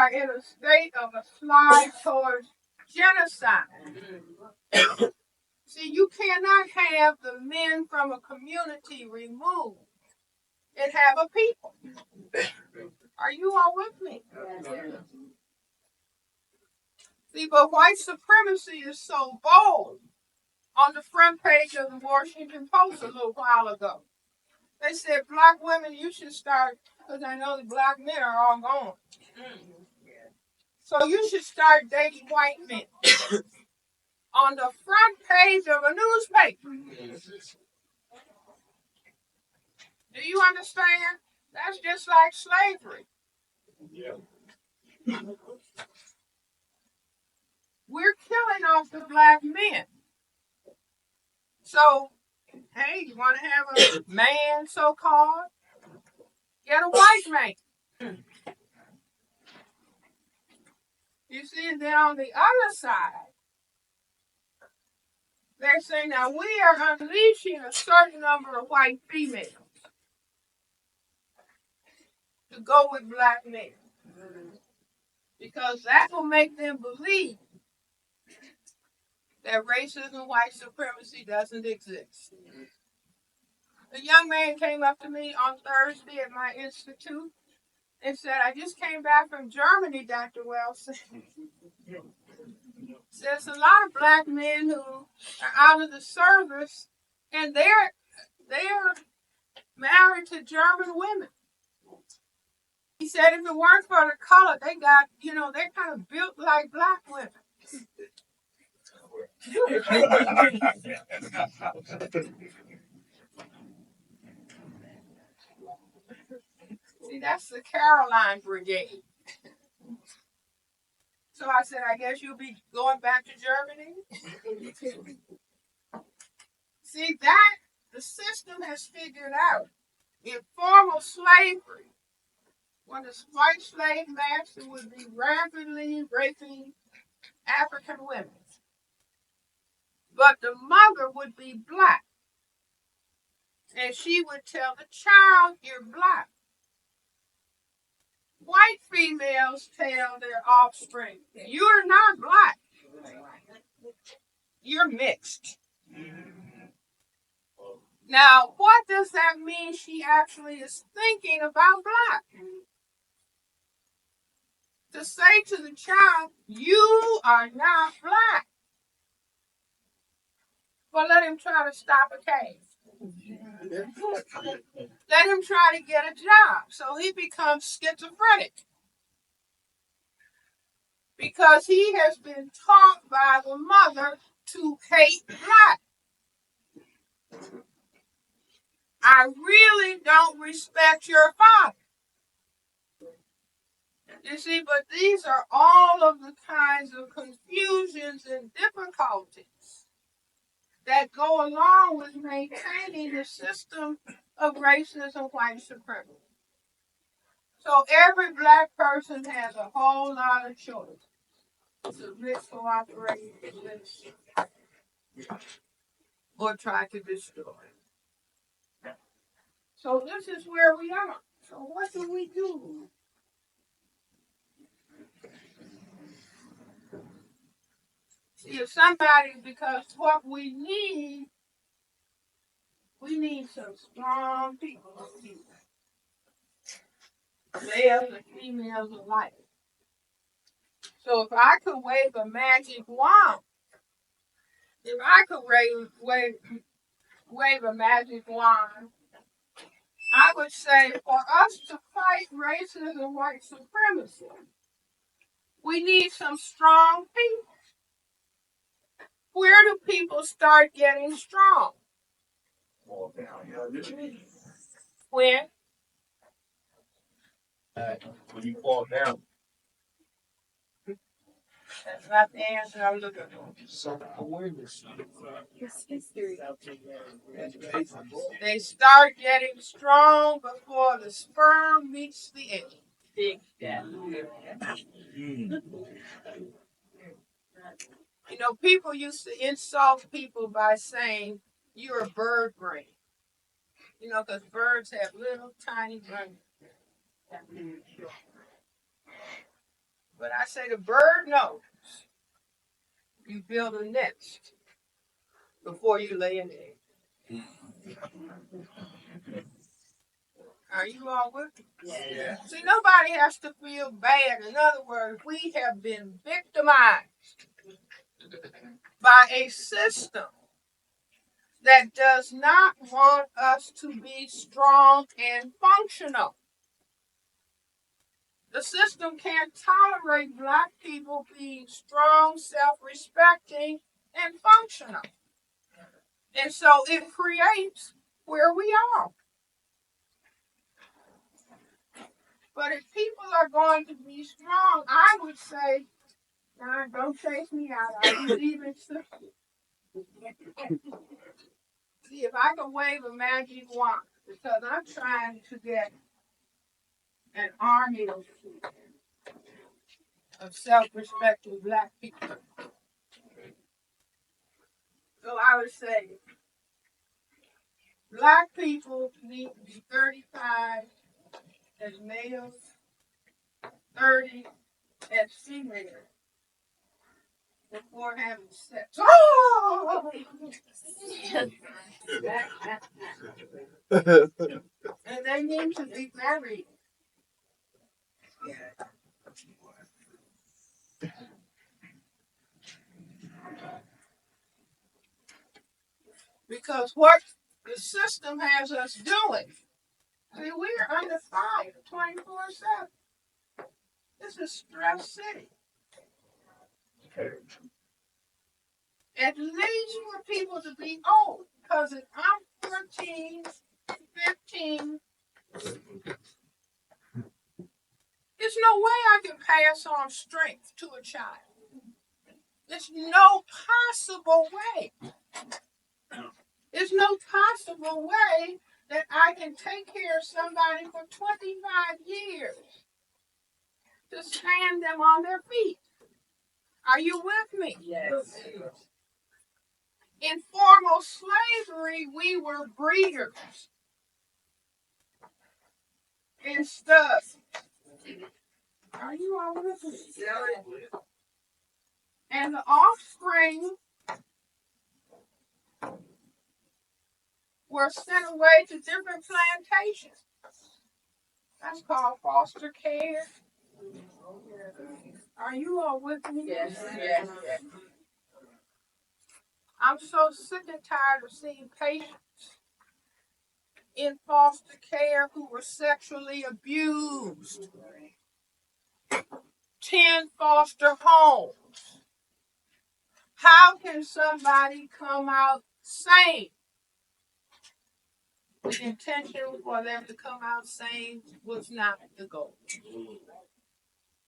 are in a state of a slide towards genocide. See, you cannot have the men from a community removed and have a people. Are you all with me? See, but white supremacy is so bold. On the front page of the Washington Post a little while ago, they said, black women, you should start, because I know the black men are all gone. So you should start dating white men. On the front page of a newspaper. Do you understand? That's just like slavery. Yeah. We're killing off the black men. So, hey, you want to have a man, so-called? Get a white man. You see, and then on the other side, they're saying, now we are unleashing a certain number of white females to go with black men. Because that will make them believe that racism, white supremacy doesn't exist. A young man came up to me on Thursday at my institute and said, I just came back from Germany, Dr. Welsing. There's a lot of black men who are out of the service and they're married to German women. He said if it weren't for the color, they got, they're kind of built like black women. See, that's the Caroline Brigade. So I said, I guess you'll be going back to Germany. See, that the system has figured out in formal slavery, when the white slave master would be rapidly raping African women. But the mother would be black. And she would tell the child, you're black. White females tell their offspring, you're not black. You're mixed. Now, what does that mean she actually is thinking about black? To say to the child, you are not black. But let him try to stop a case. Let him try to get a job. So he becomes schizophrenic. Because he has been taught by the mother to hate black. I really don't respect your father. You see, but these are all of the kinds of confusions and difficulties that go along with maintaining the system of racism, white supremacy. So every black person has a whole lot of choice. Submit, cooperate, resist, or try to destroy. So this is where we are. So what do we do? See, if somebody, because what we need some strong people, males and females alike. So if I could wave a magic wand, wave a magic wand, I would say for us to fight racism and white supremacy, we need some strong people. Where do people start getting strong? When? When you fall down. That's not the answer I'm looking for. Self-awareness. They start getting strong before the sperm meets the egg. Big step. People used to insult people by saying, you're a bird brain. Because birds have little tiny brains. But I say the bird knows you build a nest before you lay an egg. Are you all with me? Yeah. See, nobody has to feel bad. In other words, we have been victimized by a system that does not want us to be strong and functional. The system can't tolerate black people being strong, self-respecting, and functional. And so it creates where we are. But if people are going to be strong, I would say, nah, don't chase me out. I believe in systems. See, if I can wave a magic wand, because I'm trying to get an army of self-respecting black people. So I would say, black people need to be 35 as males, 30 as females before having sex. Oh! And they need to be married. Because what the system has us doing, see, we're under fire 24/7. This is stress city. At least for people to be old. Because if I'm 14, 15, there's no way I can pass on strength to a child. There's no possible way. There's no possible way that I can take care of somebody for 25 years to stand them on their feet. Are you with me? Yes. In formal slavery, we were breeders and stuff. Are you all with me? And the offspring were sent away to different plantations. That's called foster care. Are you all with me? Yes, yes, yes. I'm so sick and tired of seeing patients in foster care who were sexually abused. 10 foster homes. How can somebody come out sane? The intention for them to come out sane was not the goal.